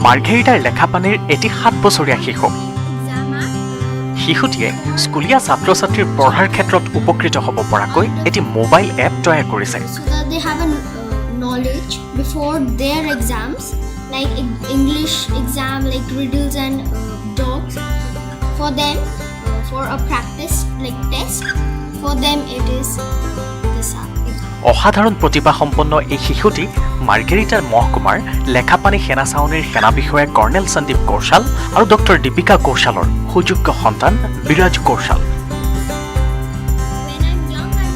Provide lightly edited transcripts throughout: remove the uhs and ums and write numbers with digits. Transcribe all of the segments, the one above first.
মাৰ্ঘেৰিটাৰ লেখাপানীৰ এটি 7 বছৰীয়া শিশু শিশুটিয়ে স্কুলীয়া ছাত্ৰ ছাত্ৰীৰ পঢ়াৰ ক্ষেত্ৰত উপকৃত হ'ব পৰাকৈ এটি মোবাইল এপ তৈয়াৰ কৰিছে so that they have a knowledge before their exams like English exam like riddles and docs for them for a practice like test for them it is this app অসাধাৰণ প্ৰতিভা সম্পন্ন এই শিশুটি মাৰ্ঘেৰিটাৰ মহকুমাৰ লেখাপানী সেনা ছাউনীৰ সেনা বিষয়া কৰ্ণেল সন্দীপ কৌশল আৰু ডক্টৰ দীপিকা কৌশলৰ সুযোগ্য সন্তান বিৰাজ কৌশল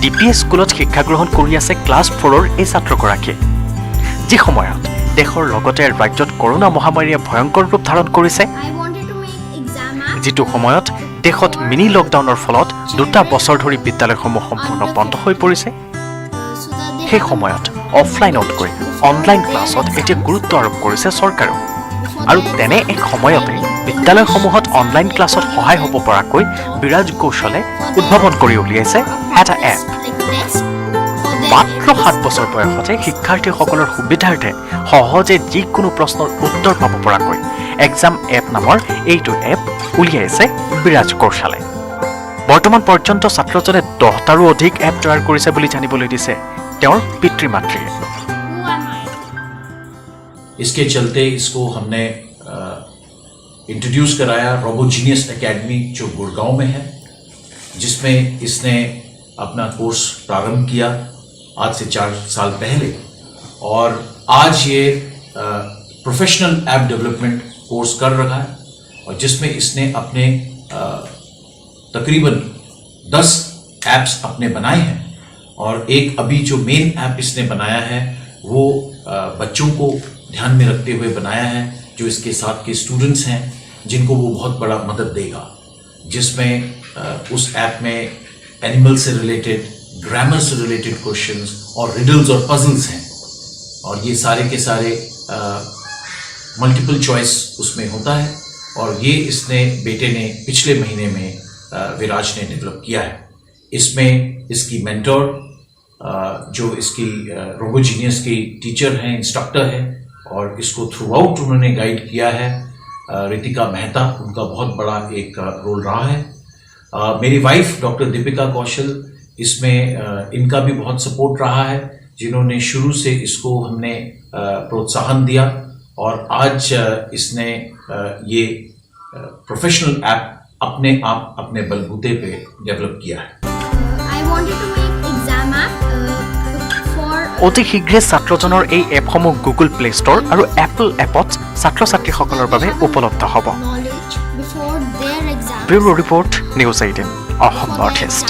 ডিপিএছ স্কুলত শিক্ষা গ্ৰহণ কৰি আছে ক্লাছ 4ৰ এই ছাত্ৰগৰাকী যি সময়ত দেশৰ লগতে ৰাজ্যত কৰোনা মহামাৰীয়ে ভয়ংকৰ ৰূপ ধাৰণ কৰিছে যিটো সময়ত দেশত মিনি লকডাউনৰ ফলত 2 বছৰ ধৰি বিদ্যালয়সমূহ সম্পূৰ্ণ বন্ধ হৈ পৰিছে সেই সময়ত অফলাইনতকৈ অনলাইন ক্লাছত এতিয়া গুৰুত্ব আৰোপ কৰিছে চৰকাৰে আৰু তেনে এক সময়তে বিদ্যালয়সমূহত অনলাইন ক্লাছত সহায় হ'ব পৰাকৈ বিৰাজ কৌশলে উদ্ভাৱন কৰি উলিয়াইছে এটা এপ মাত্ৰ 7 বছৰ বয়সতে শিক্ষাৰ্থীসকলৰ সুবিধাৰ্থে সহজে যিকোনো প্ৰশ্নৰ উত্তৰ পাব পৰাকৈ এক্সাম এপ নামৰ এইটো এপ উলিয়াইছে বিৰাজ কৌশলে বৰ্তমান পৰ্যন্ত ছাত্ৰজনে 10টাৰো অধিক এপ তৈয়াৰ কৰিছে বুলি জানিবলৈ দিছে তেওঁৰ পিতৃ মাতৃয়ে इसके चलते इसको हमने इंट्रोड्यूस कराया रोबोजीनियस एकेडमी जो गुड़गांव में है जिसमें इसने अपना कोर्स प्रारंभ किया आज से 4 साल पहले और आज ये प्रोफेशनल ऐप डेवलपमेंट कोर्स कर रहा है और जिसमें इसने अपने तकरीबन 10 ऐप्स अपने बनाए हैं और एक अभी जो मेन ऐप इसने बनाया है वो बच्चों को ध्यान में रखते हुए बनाया है जो इसके साथ के स्टूडेंट्स हैं जिनको वो बहुत बड़ा मदद देगा जिसमें उस ऐप में एनिमल से रिलेटेड ग्रामर से रिलेटेड क्वेश्चंस और रिडल्स और पजल्स हैं और ये सारे के सारे मल्टीपल चॉइस उसमें होता है और ये इसने बेटे ने पिछले महीने में विराज ने डेवलप किया है इसमें इसकी मेंटोर जो इसकी रोबोजीनियस की टीचर हैं इंस्ट्रक्टर हैं और इसको थ्रू आउट उन्होंने गाइड किया है रितिका मेहता उनका बहुत बड़ा एक रोल रहा है मेरी वाइफ डॉक्टर दीपिका कौशल इसमें इनका भी बहुत सपोर्ट रहा है जिन्होंने शुरू से इसको हमने प्रोत्साहन दिया और आज इसने ये प्रोफेशनल ऐप अपने आप अपने बलबूते पे डेवलप किया है অতি শীঘ্ৰে ছাত্ৰজনৰ এই এপসমূহ গুগল প্লে ষ্ট'ৰ আৰু এপল এপত ছাত্ৰ ছাত্ৰীসকলৰ বাবে উপলব্ধ হ'ব bureau report news 18 Assam north east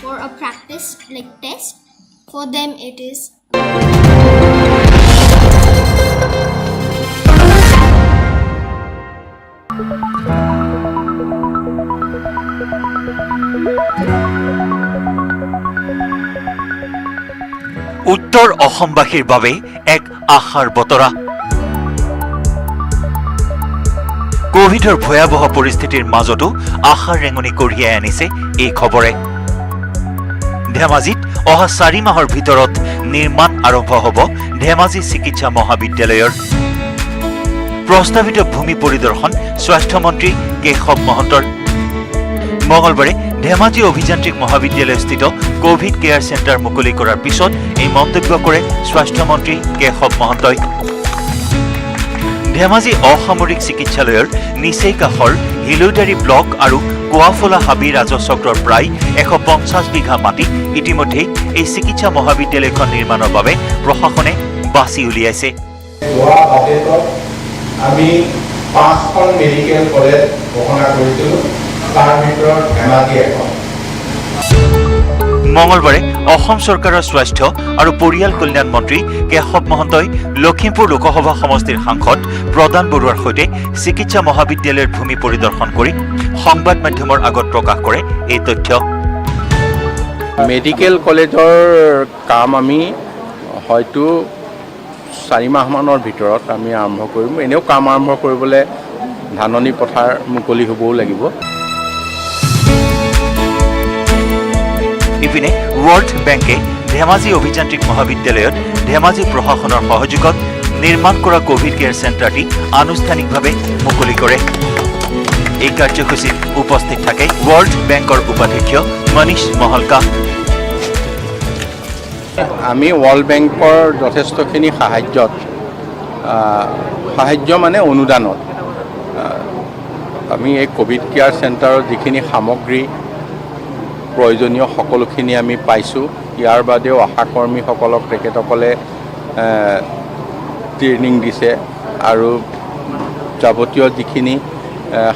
for a practice like test for them it is উত্তৰ অসমবাসীৰ বাবে এক আশাৰ বতৰা কোভিডৰ ভয়াবহ পৰিস্থিতিৰ মাজতো আশাৰ ৰেঙনি কঢ়িয়াই আনিছে এই খবৰে ধেমাজিত অহা 4 মাহৰ ভিতৰত নিৰ্মাণ আৰম্ভ হ'ব ধেমাজি চিকিৎসা মহাবিদ্যালয়ৰ প্ৰস্তাৱিত ভূমি পৰিদৰ্শন স্বাস্থ্য মন্ত্ৰী কেশৱ মহন্তৰ মঙলবাৰে ধেমাজি অভিযান্ত্ৰিক মহাবিদ্যালয়স্থিত কোভিড কেয়াৰ চেণ্টাৰ মুকলি কৰাৰ পিছত এই মন্তব্য কৰে স্বাস্থ্য মন্ত্ৰী কেশৱ মহন্তই ধেমাজি অসামৰিক চিকিৎসালয়ৰ নিচেই কাষৰ হিলুদাৰী ব্লক আৰু কোৱাফলা হাবি ৰাজচক্ৰৰ প্ৰায় 150 বিঘা মাটি ইতিমধ্যে এই চিকিৎসা মহাবিদ্যালয়খন নিৰ্মাণৰ বাবে প্ৰশাসনে বাছি উলিয়াইছে আমি 5খন মেডিকেল কলেজ ঘোষণা কৰিছিলো তাৰ ভিতৰত ধেমাজি এখন মঙলবাৰে অসম চৰকাৰৰ স্বাস্থ্য আৰু পৰিয়াল কল্যাণ মন্ত্ৰী কেশৱ মহন্তই লখিমপুৰ লোকসভা সমষ্টিৰ সাংসদ প্ৰদান বৰুৱাৰ সৈতে চিকিৎসা মহাবিদ্যালয়ৰ ভূমি পৰিদৰ্শন কৰি সংবাদ মাধ্যমৰ আগত প্ৰকাশ কৰে এই তথ্য মেডিকেল কলেজৰ কাম আমি হয়তো 4 মাহমানৰ ভিতৰত আমি আৰম্ভ কৰিম এনেও কাম আৰম্ভ কৰিবলৈ ধাননি পথাৰ মুকলি হ'বও লাগিব ইপিনে ৱৰ্ল্ড বেংকে ধেমাজি অভিযান্ত্ৰিক মহাবিদ্যালয়ত ধেমাজি প্ৰশাসনৰ সহযোগত নিৰ্মাণ কৰা কোভিড কেয়াৰ চেণ্টাৰটি আনুষ্ঠানিকভাৱে মুকলি কৰে। এই কাৰ্যসূচীত উপস্থিত থাকে ৱৰ্ল্ড বেংকৰ উপাধ্যক্ষ মনীষ মহলকা। আমি ৱৰ্ল্ড বেংকৰ যথেষ্টখিনি সাহায্য মানে অনুদানত আমি এই কোভিড কেয়াৰ চেণ্টাৰৰ যিখিনি সামগ্ৰী প্ৰয়োজনীয় সকলোখিনি আমি পাইছোঁ। ইয়াৰ বাদেও আশাকৰ্মীসকলক তেখেতসকলে ট্ৰেইনিং দিছে আৰু যাৱতীয় যিখিনি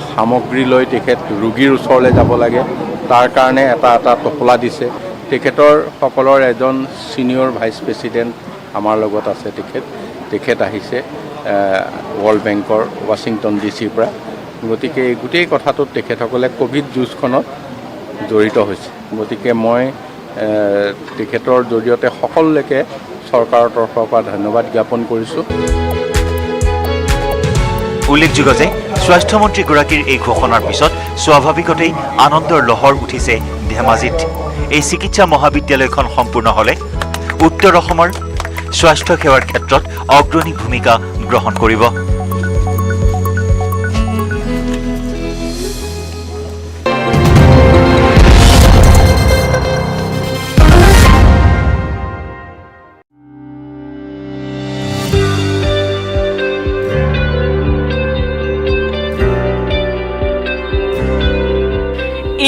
সামগ্ৰী লৈ তেখেত ৰোগীৰ ওচৰলৈ যাব লাগে তাৰ কাৰণে এটা টোপোলা দিছে। তেখেতসকলৰ এজন ছিনিয়ৰ ভাইচ প্ৰেছিডেণ্ট আমাৰ লগত আছে। তেখেত আহিছে ৱৰ্ল্ড বেংকৰ ৱাশ্বিংটন DC পৰা। গতিকে এই গোটেই কথাটোত তেখেতসকলে কোভিড যুঁজখনত জড়িত হৈছে। গতিকে মই তেখেতৰ জৰিয়তে সকলোকে চৰকাৰৰ তৰফৰ পৰা ধন্যবাদ জ্ঞাপন কৰিছোঁ। উল্লেখযোগ্য যে স্বাস্থ্যমন্ত্ৰীগৰাকীৰ এই ঘোষণাৰ পিছত স্বাভাৱিকতেই আনন্দৰ লহৰ উঠিছে ধেমাজিত। এই চিকিৎসা মহাবিদ্যালয়খন সম্পূৰ্ণ হ'লে উত্তৰ অসমৰ স্বাস্থ্য সেৱাৰ ক্ষেত্ৰত অগ্ৰণী ভূমিকা গ্ৰহণ কৰিব।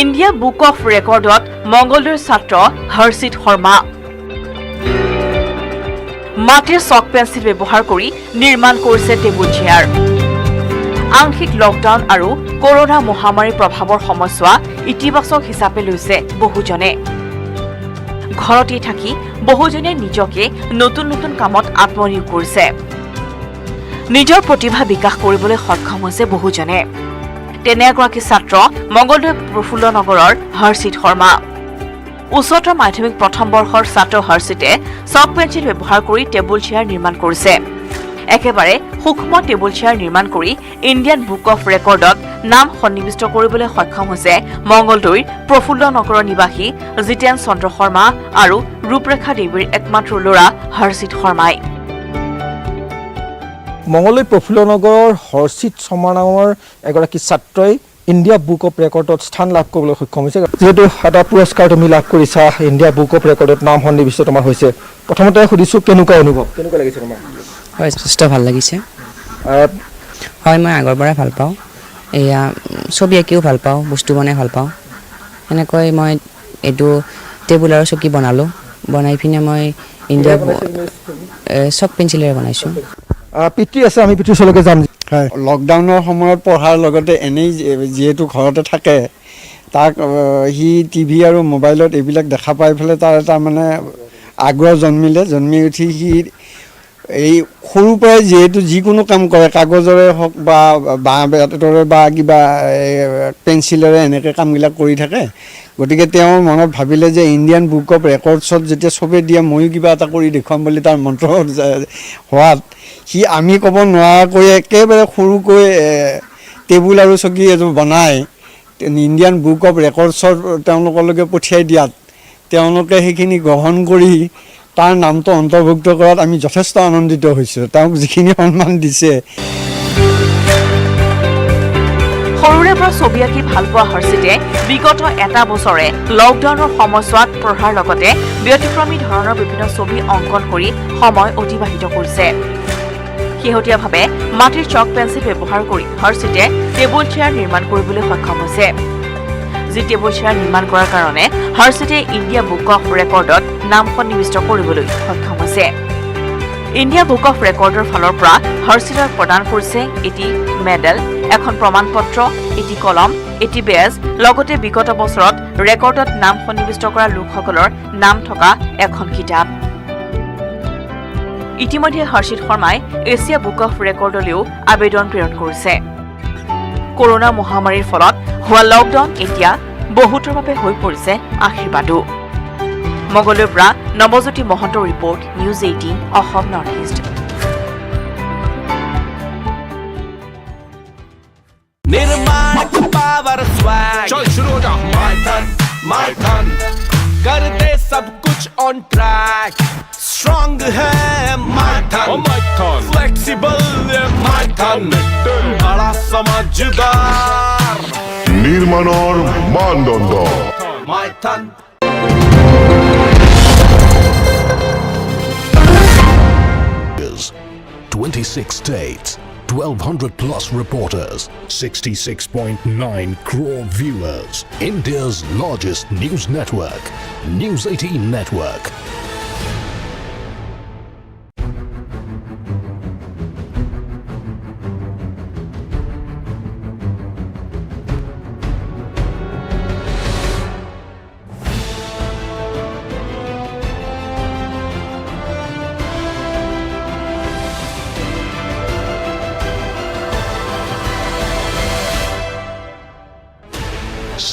ইণ্ডিয়া বুক অফ ৰেকৰ্ডত মংগলদৈৰ ছাত্ৰ হৰ্ষিত শৰ্মা। মাটিৰ চক পেঞ্চিল ব্যৱহাৰ কৰি নিৰ্মাণ কৰিছে টেবুল চেয়াৰ। আংশিক লকডাউন আৰু কৰোনা মহামাৰীৰ প্ৰভাৱৰ সময়ছোৱা ইতিবাচক হিচাপে লৈছে বহুজনে। ঘৰতেই থাকি বহুজনে নিজকে নতুন নতুন কামত আত্মনিয়োগ কৰিছে। নিজৰ প্ৰতিভা বিকাশ কৰিবলৈ সক্ষম হৈছে বহুজনে। তেনে এগৰাকী ছাত্ৰ মংগলদৈ প্ৰফুল্ল নগৰৰ হৰ্ষিত শৰ্মা। উচ্চতৰ মাধ্যমিক প্ৰথম বৰ্ষৰ ছাত্ৰ হৰ্ষিতে চক পেঞ্চিল ব্যৱহাৰ কৰি টেবুল চেয়াৰ নিৰ্মাণ কৰিছে। একেবাৰে সূক্ষ্ম টেবুল চেয়াৰ নিৰ্মাণ কৰি ইণ্ডিয়ান বুক অফ ৰেকৰ্ডত নাম সন্নিৱিষ্ট কৰিবলৈ সক্ষম হৈছে মংগলদৈৰ প্ৰফুল্ল নগৰৰ নিবাসী জিতেন চন্দ্ৰ শৰ্মা আৰু ৰূপৰেখা দেৱীৰ একমাত্ৰ ল'ৰা হৰ্ষিত শৰ্মাই। মংগলদৈ প্ৰফুল্ল নগৰৰ হৰ্ষিত শৰ্মা নামৰ এগৰাকী ছাত্ৰই ইণ্ডিয়া বুক অফ ৰেকৰ্ডত স্থান লাভ কৰিবলৈ সক্ষম হৈছে। যিহেতু এটা পুৰস্কাৰ তুমি লাভ কৰিছা, ইণ্ডিয়া বুক অফ ৰেকৰ্ডত নাম সন্নিৱিষ্ট তোমাৰ হৈছে, প্ৰথমতে সুধিছোঁ কেনেকুৱা অনুভৱ, কেনেকুৱা লাগিছে তোমাৰ? হয়, যথেষ্ট ভাল লাগিছে। হয়, মই আগৰ পৰাই ভাল পাওঁ। এয়া ছবি আঁকিও ভাল পাওঁ, বস্তু বনাই ভাল পাওঁ। সেনেকৈ মই এইটো টেবুল আৰু চকী বনালোঁ। বনাই পিনে মই ইণ্ডিয়া চক পেঞ্চিলেৰে বনাইছোঁ। পিতৃ আছে, আমি পিতৃৰ ওচৰলৈকে যাম। হয়, লকডাউনৰ সময়ত পঢ়াৰ লগতে এনেই যিহেতু ঘৰতে থাকে, তাক সি টিভি আৰু মোবাইলত এইবিলাক দেখা পাই পেলাই তাৰ এটা মানে আগ্ৰহ জন্মি উঠি সি এই সৰুৰ পৰাই যিহেতু যিকোনো কাম কৰে, কাগজৰে হওক বা বাঁহ বেতৰে বা কিবা পেঞ্চিলেৰে এনেকৈ কামবিলাক কৰি থাকে। গতিকে তেওঁ মনত ভাবিলে যে ইণ্ডিয়ান বুক অফ ৰেকৰ্ডছত যেতিয়া চবেই দিয়ে ময়ো কিবা এটা কৰি দেখুৱাম বুলি তাৰ মন্ত্ৰ হোৱাত সি আমি ক'ব নোৱাৰাকৈ একেবাৰে সৰুকৈ টেবুল আৰু চকী এযোৰ বনাই ইণ্ডিয়ান বুক অফ ৰেকৰ্ডছৰ তেওঁলোকলৈকে পঠিয়াই দিয়াত তেওঁলোকে সেইখিনি গ্ৰহণ কৰি তাৰ নামটো অন্তৰ্ভুক্ত কৰাত আমি যথেষ্ট আনন্দিত হৈছোঁ। তেওঁক যিখিনি সন্মান দিছে। সৰুৰে পৰা ছবি আঁকি ভাল পোৱা হৰ্ষিতে বিগত এটা বছৰে লকডাউনৰ সময়ছোৱাত পঢ়াৰ লগতে ব্যতিক্ৰমী ধৰণৰ বিভিন্ন ছবি অংকন কৰি সময় অতিবাহিত কৰিছে। শেহতীয়াভাৱে মাটিৰ চক পেঞ্চিল ব্যৱহাৰ কৰি হৰ্ষিতে টেবুল চেয়াৰ নিৰ্মাণ কৰিবলৈ সক্ষম হৈছে। যি টেবুল চেয়াৰ নিৰ্মাণ কৰাৰ কাৰণে হৰ্ষিতে ইণ্ডিয়া বুক অফ ৰেকৰ্ডত নাম সন্নিৱিষ্ট কৰিবলৈ সক্ষম হৈছে। ইণ্ডিয়া বুক অফ ৰেকৰ্ডৰ ফালৰ পৰা হৰ্ষিতক প্ৰদান কৰিছে এটি মেডেল, এখন প্ৰমাণপত্ৰ, এটি কলম, এটি বেজ, লগতে বিগত বছৰত ৰেকৰ্ডত নাম সন্নিৱিষ্ট কৰা লোকসকলৰ নাম থকা এখন কিতাপ। ইতিমধ্যে হৰ্ষিত শৰ্মাই এছিয়া বুক অফ ৰেকৰ্ডলৈও আবেদন প্ৰেৰণ কৰিছে। কৰোনা মহামাৰীৰ ফলত হোৱা লকডাউন এতিয়া বহুতৰ বাবে হৈ পৰিছে আশীৰ্বাদো। মংগলদৈৰ পৰা নৱজ্যোতি মহন্তৰ report, news 18 Assam north east. निर्माण पावर स्वैग चल शुरू हो जा माय टर्न कर दे सब कुछ ऑन ट्रैक स्ट्रॉन्ग है माइथन फ्लेक्सिबल माइथन बड़ा समझदार নিৰ্মাণৰ মানদণ্ড Maithan 26 states, 1,200 plus reporters, 66.9 crore viewers. India's largest news network, News 18 Network.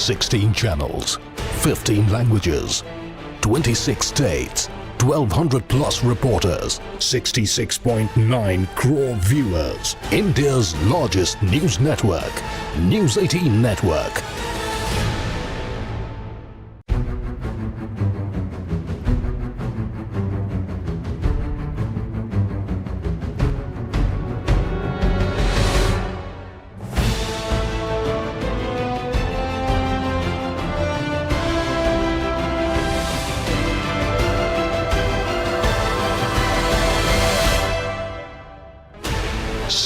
Sixteen channels, 15 languages, 26 states, 1,200 plus reporters, 66.9 crore viewers. India's largest news network, News 18 Network.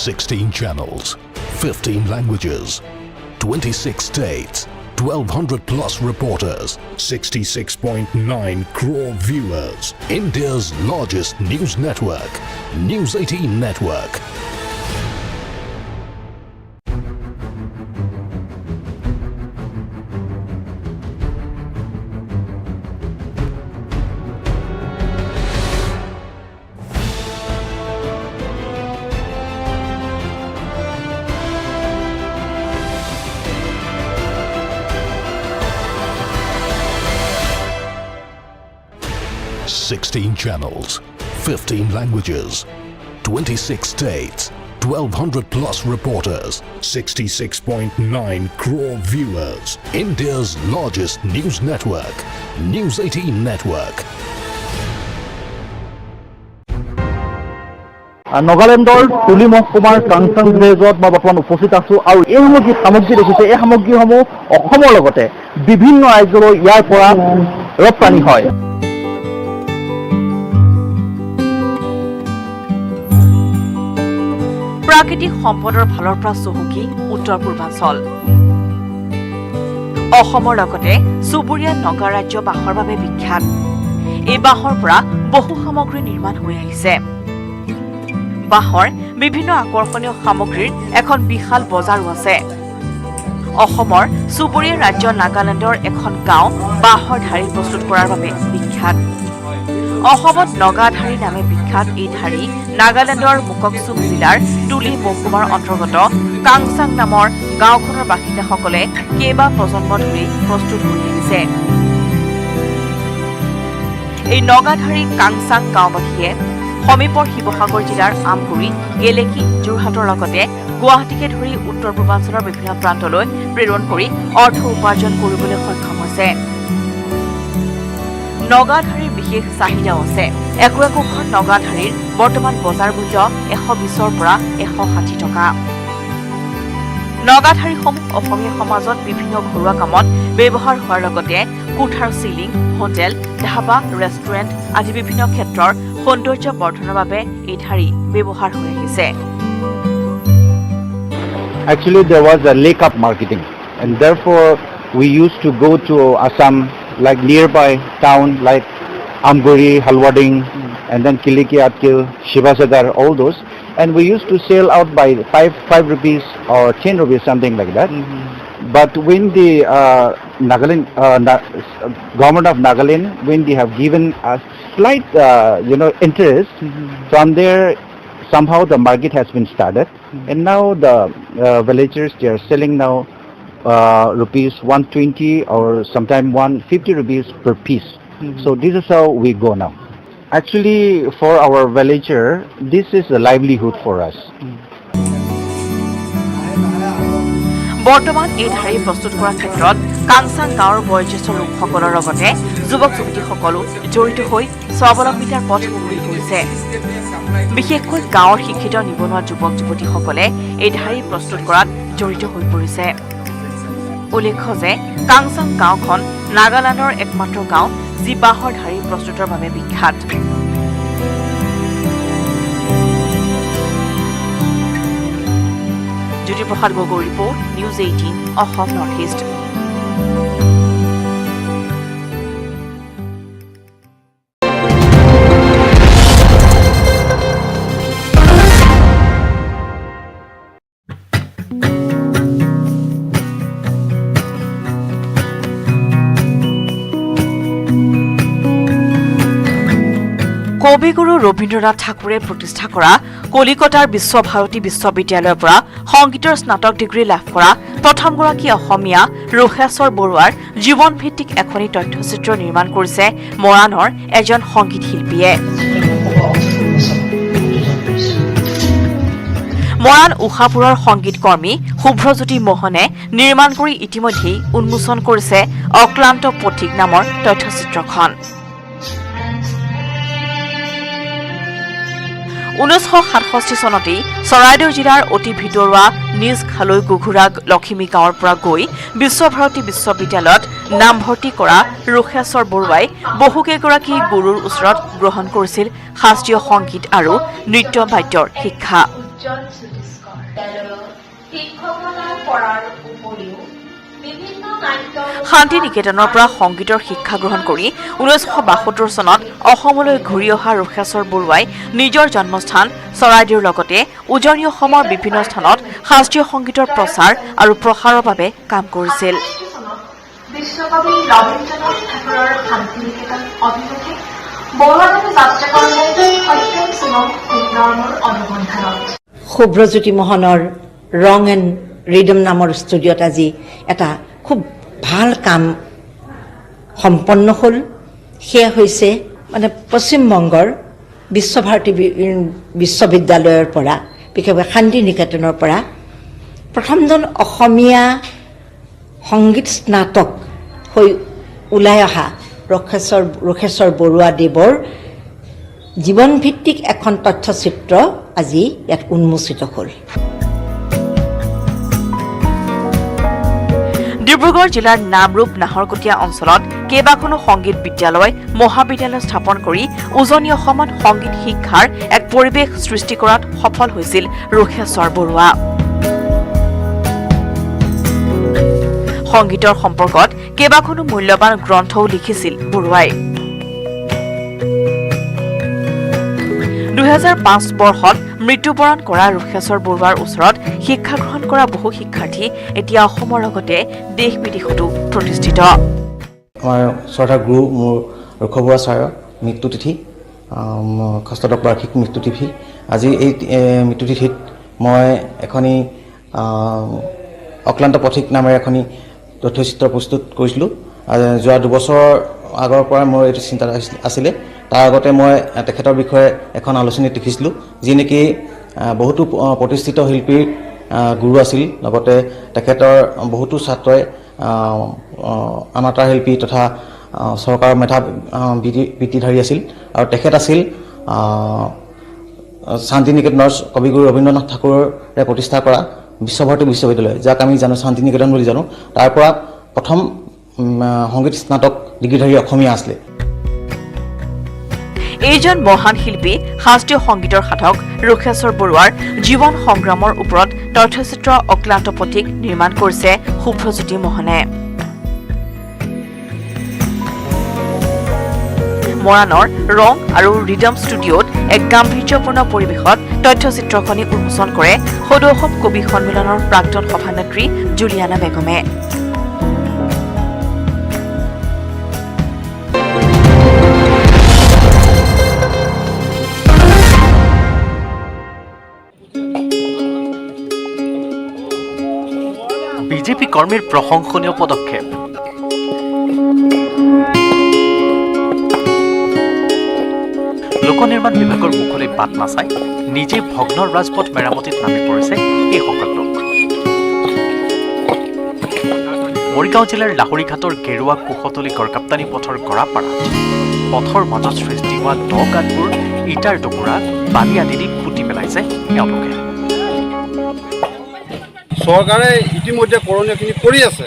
Sixteen channels, 15 languages, 26 states, 1,200 plus reporters, 66.9 crore viewers. India's largest news network, News 18 Network. Sixteen channels, 15 languages, 26 states, 1,200 plus reporters, 66.9 crore viewers. India's largest news network, News 18 Network. নাগালেণ্ডৰ তুলি মহকুমাৰ কাংচাং ভিলেজত মই বৰ্তমান উপস্থিত আছোঁ আৰু এইসমূহ যি সামগ্ৰী দেখিছে এই সামগ্ৰীসমূহ অসমৰ লগতে বিভিন্ন ৰাজ্যলৈ ইয়াৰ পৰা ৰপ্তানি হয়। প্ৰাকৃতিক সম্পদৰ ফালৰ পৰা চহকী উত্তৰ পূৰ্বাঞ্চল অসমৰ লগতে চুবুৰীয়া নগা ৰাজ্য বাঁহৰ বাবে বিখ্যাত। এই বাঁহৰ পৰা বহু সামগ্ৰী নিৰ্মাণ হৈ আহিছে। বাঁহৰ বিভিন্ন আকৰ্ষণীয় সামগ্ৰীৰ এখন বিশাল বজাৰো আছে। অসমৰ চুবুৰীয়া ৰাজ্য নাগালেণ্ডৰ এখন গাঁও বাঁহৰ ঢাৰি প্ৰস্তুত কৰাৰ বাবে বিখ্যাত। অসমত নগাধাৰী নামে বিখ্যাত এই ঢাৰি নাগালেণ্ডৰ মুককচুং জিলাৰ তুলি মহকুমাৰ অন্তৰ্গত কাংচাং নামৰ গাঁওখনৰ বাসিন্দাসকলে কেইবা প্ৰজন্ম ধৰি প্ৰস্তুত কৰি আহিছে। এই নগাধাৰী কাংচাং গাঁওবাসীয়ে সমীপৰ শিৱসাগৰ জিলাৰ আমগুৰি, গেলেকী, যোৰহাটৰ লগতে গুৱাহাটীকে ধৰি উত্তৰ পূৰ্বাঞ্চলৰ বিভিন্ন প্ৰান্তলৈ প্ৰেৰণ কৰি অৰ্থ উপাৰ্জন কৰিবলৈ সক্ষম হৈছে। নগাধাৰীৰ বিশেষ চাহিদাও আছে। একো একোখন নগাধাৰীৰ বৰ্তমান বজাৰ মূল্য 120ৰ পৰা 160 টকা। নগাধাৰীসমূহ অসমীয়া সমাজত বিভিন্ন ঘৰুৱা কামত ব্যৱহাৰ হোৱাৰ লগতে কোঠাৰ চিলিং, হোটেল, ধাবা, ৰেষ্টুৰেণ্ট আদি বিভিন্ন ক্ষেত্ৰৰ সৌন্দৰ্য বৰ্ধনৰ বাবে এই ঢাৰি ব্যৱহাৰ হৈ আহিছে। Actually, there was a lake up marketing, and therefore we used to go to Assam, like nearby town like Amguri, Halwading, and then Kiliki, Atkil, Shivasadar, all those, and we used to sell out by 5 rupees or 10 rupees, something like that. But when the government of Nagaland, when they have given a slight, interest, from there somehow the market has been started, and now the villagers, they are selling now rupees 120 or sometime 150 rupees per piece. So this is how we go now. Actually, for our villager, this is a livelihood for us. বৰ্তমান এই ঢাৰি প্ৰস্তুত কৰাৰ ক্ষেত্ৰত কাংচাং গাঁৱৰ বয়োজ্যেষ্ঠ লোকসকলৰ লগতে যুৱক যুৱতীসকলো জড়িত হৈ স্বাৱলম্বিতাৰ পথ মুকলি কৰিছে। বিশেষকৈ গাঁৱৰ শিক্ষিত নিবনুৱা যুৱক যুৱতীসকলে এই ঢাৰি প্ৰস্তুত কৰাত জড়িত হৈ পৰিছে। উল্লেখ্য যে কাংচাং গাঁওখন নাগালেণ্ডৰ একমাত্ৰ গাঁও যি বাঁহৰ ঢাৰি প্ৰস্তুতৰ বাবে বিখ্যাত। Jyotiprasad Gogoi report, news 18 Assam north east. কবিগুৰু ৰবীন্দ্ৰনাথ ঠাকুৰে প্ৰতিষ্ঠা কৰা কলিকতাৰ বিশ্বভাৰতী বিশ্ববিদ্যালয়ৰ পৰা সংগীতৰ স্নাতক ডিগ্ৰী লাভ কৰা প্ৰথমগৰাকী অসমীয়া ৰোষেশ্বৰ বৰুৱাৰ জীৱনভিত্তিক এখনি তথ্যচিত্ৰ নিৰ্মাণ কৰিছে মৰাণৰ এজন সংগীত শিল্পীয়ে। মৰাণ উষাপুৰৰ সংগীতকৰ্মী শুভ্ৰজ্যোতি মোহনে নিৰ্মাণ কৰি ইতিমধ্যেই উন্মোচন কৰিছে অক্লান্ত পথিক নামৰ তথ্যচিত্ৰখন। 1967 চনতেই চৰাইদেউ জিলাৰ অতি ভিতৰুৱা নিজ খালৈ গুঘুৰা লখিমী গাঁৱৰ পৰা গৈ বিশ্বভাৰতী বিশ্ববিদ্যালয়ত নামভৰ্তি কৰা ৰোষেশ্বৰ বৰুৱাই বহুকেইগৰাকী গুৰুৰ ওচৰত গ্ৰহণ কৰিছিল শাস্ত্ৰীয় সংগীত আৰু নৃত্য বাদ্যৰ শিক্ষা। শান্তি নিকেতনৰ পৰা সংগীতৰ শিক্ষা গ্ৰহণ কৰি 1972 চনত অসমলৈ ঘূৰি অহা ৰোষেশ্বৰ বৰুৱাই নিজৰ জন্মস্থান চৰাইদেউৰ লগতে উজনি অসমৰ বিভিন্ন স্থানত শাস্ত্ৰীয় সংগীতৰ প্ৰচাৰ আৰু প্ৰসাৰৰ বাবে কাম কৰিছিল। বিশ্বকবি ৰবীন্দ্ৰনাথ ঠাকুৰৰ শান্তি নিকেতন অভিমুখে বৰুৱাদেৱে যাত্ৰা কৰিলে সত্যম চনৰ অনুবন্ধনত। শুভ্ৰজ্যোতি মোহনৰ ৰং এণ্ড ৰিদম নামৰ ষ্টুডিঅ'ত আজি এটা খুব ভাল কাম সম্পন্ন হ'ল। সেয়া হৈছে মানে পশ্চিমবংগৰ বিশ্বভাৰতী বিশ্ববিদ্যালয়ৰ পৰা বিশেষকৈ শান্তি নিকেতনৰ পৰা প্ৰথমজন অসমীয়া সংগীত স্নাতক হৈ ওলাই অহা ৰোষেশ্বৰ বৰুৱা দেৱৰ জীৱনভিত্তিক এখন তথ্যচিত্ৰ আজি ইয়াত উন্মোচিত হ'ল। ডিব্ৰুগড় জিলাৰ নামৰূপ নাহৰকটীয়া অঞ্চলত কেইবাখনো সংগীত বিদ্যালয় মহাবিদ্যালয় স্থাপন কৰি উজনি অসমত সংগীত শিক্ষাৰ এক পৰিৱেশ সৃষ্টি কৰাত সফল হৈছিল ৰোষেশ্বৰ বৰুৱা। সংগীতৰ সম্পৰ্কত কেইবাখনো মূল্যৱান গ্ৰন্থও লিখিছিল বৰুৱাই। 2005 বৰ্ষত মৃত্যুবৰণ কৰা ৰোষেশ্বৰ বৰুৱাৰ ওচৰত শিক্ষা গ্ৰহণ কৰা বহু শিক্ষাৰ্থী এতিয়া অসমৰ লগতে দেশ বিদেশতো প্ৰতিষ্ঠিত। আমাৰ শ্ৰদ্ধা গুৰু মোৰ ৰোষ বৰুৱা ছাৰৰ মৃত্যুতিথি, ষষ্ঠদশ বাৰ্ষিক মৃত্যুতিথি। আজি এই মৃত্যুতিথিত মই এখনি অক্লান্ত পথিক নামেৰে এখনি তথ্যচিত্ৰ প্ৰস্তুত কৰিছিলোঁ। যোৱা 2 বছৰ আগৰ পৰা মোৰ এইটো চিন্তা আছিলে। তাৰ আগতে মই তেখেতৰ বিষয়ে এখন আলোচনী লিখিছিলোঁ, যি নেকি বহুতো প্ৰতিষ্ঠিত শিল্পীৰ গুৰু আছিল। লগতে তেখেতৰ বহুতো ছাত্ৰই অনাতাঁৰ শিল্পী তথা চৰকাৰৰ মেধা বৃত্তিধাৰী আছিল। আৰু তেখেত আছিল শান্তি নিকেতনৰ কবিগুৰু ৰবীন্দ্ৰনাথ ঠাকুৰে প্ৰতিষ্ঠা কৰা বিশ্বভাৰতী বিশ্ববিদ্যালয়, যাক আমি জানো শান্তি নিকেতন বুলি জানো। তাৰ পৰা প্ৰথম সংগীত স্নাতক ডিগ্ৰীধাৰী অসমীয়া আছিলে। এইজন মহান শিল্পী শাস্ত্ৰীয় সংগীতৰ সাধক ৰোষেশ্বৰ বৰুৱাৰ জীৱন সংগ্ৰামৰ ওপৰত তথ্যচিত্ৰ অক্লান্ত পথিক নিৰ্মাণ কৰিছে শুভ্ৰজ্যোতি মোহনে। মৰাণৰ ৰং আৰু ৰিদম ষ্টুডিঅ'ত এক গাম্ভীৰ্যপূৰ্ণ পৰিৱেশত তথ্যচিত্ৰখনি উন্মোচন কৰে সদৌ অসম কবি সন্মিলনৰ প্ৰাক্তন সভানেত্ৰী জুলিয়ানা বেগমে। বিজেপি কৰ্মীৰ প্ৰশংসনীয় পদক্ষেপ। লোক নিৰ্মাণ বিভাগৰ মুখলৈ বাট নাচাই নিজে ভগ্ন ৰাজপথ মেৰামতিত নামি পৰিছে এইসকল লোক। মৰিগাঁও জিলাৰ লাহৰীঘাটৰ গেৰুৱা কুশতলী গড়কাপ্তানি পথৰ গৰাপাৰাত পথৰ মাজত সৃষ্টি হোৱা দ গাঁতবোৰ ইটাৰ টুকুৰা বালি আদি দি পুতি পেলাইছে এওঁলোকে। চৰকাৰে ইতিমধ্যে কৰণীয়খিনি কৰি আছে,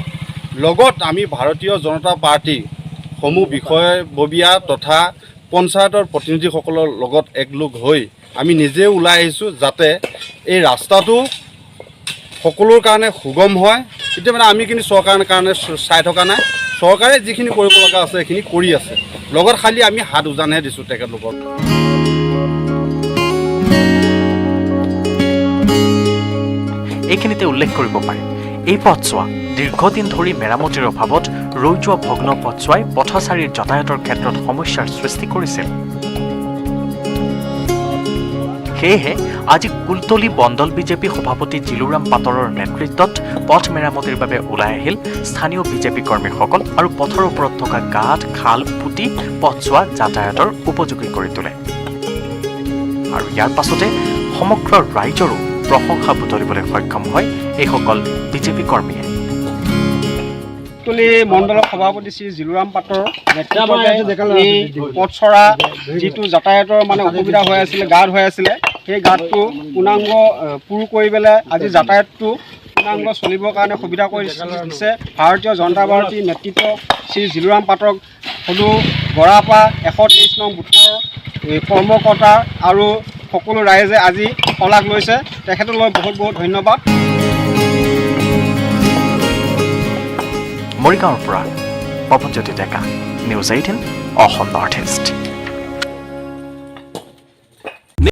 লগত আমি ভাৰতীয় জনতা পাৰ্টি সমূহ বিষয়ববীয়া তথা পঞ্চায়তৰ প্ৰতিনিধিসকলৰ লগত একলগ হৈ আমি নিজে ওলাই আহিছোঁ যাতে এই ৰাস্তাটো সকলোৰ কাৰণে সুগম হয়। এতিয়া মানে আমি কিন্তু চৰকাৰৰ কাৰণে চাই থকা নাই, চৰকাৰে যিখিনি কৰিব লগা আছে সেইখিনি কৰি আছে, লগত খালি আমি হাত উজানহে দিছোঁ তেখেতলোকক। এইখিনিতে উল্লেখ কৰিব পাৰি এই পথছোৱা দীৰ্ঘদিন ধৰি মেৰামতিৰ অভাৱত ৰৈ যোৱা ভগ্ন পথছোৱাই পথচাৰীৰ যাতায়াতৰ ক্ষেত্ৰত সমস্যাৰ সৃষ্টি কৰিছিল। সেয়েহে আজি কুলতলী বন্দল বিজেপি সভাপতি জিলুৰাম পাটৰৰ নেতৃত্বত পথ মেৰামতিৰ বাবে ওলাই আহিল স্থানীয় বিজেপি কৰ্মীসকল আৰু পথৰ ওপৰত থকা গাঁত খাল পুতি পথছোৱা যাতায়াতৰ উপযোগী কৰি তোলে। আৰু ইয়াৰ পাছতে সমগ্ৰ ৰাইজৰো প্ৰশংসা বুটলিবলৈ সক্ষম হয় এইসকল বিজেপি কৰ্মীয়ে। কুলতলী মণ্ডলৰ সভাপতি শ্ৰী জিলুৰাম পাটৰ নেতৃত্বতে এই পথচৰা যিটো যাতায়াতৰ মানে অসুবিধা হৈ আছিলে, গাঁত হৈ আছিলে, সেই গাঁতটো পূৰ্ণাংগ পূৰ কৰি পেলাই আজি যাতায়াতটো পূৰ্ণাংগ চলিবৰ কাৰণে সুবিধা কৰি দিছে ভাৰতীয় জনতা পাৰ্টীৰ নেতৃত্ব শ্ৰী জিলুৰাম পাটক সদৌ গৰাপা 123 নং বুথৰ কৰ্মকৰ্তা আৰু সকলো ৰাইজে আজি শলাগ লৈছে, তেখেতলৈ বহুত বহুত ধন্যবাদ। মৰিগাঁৱৰ পৰা পৱনজ্যোতি ডেকা, নিউজ 18 অসম নৰ্থ ইষ্ট।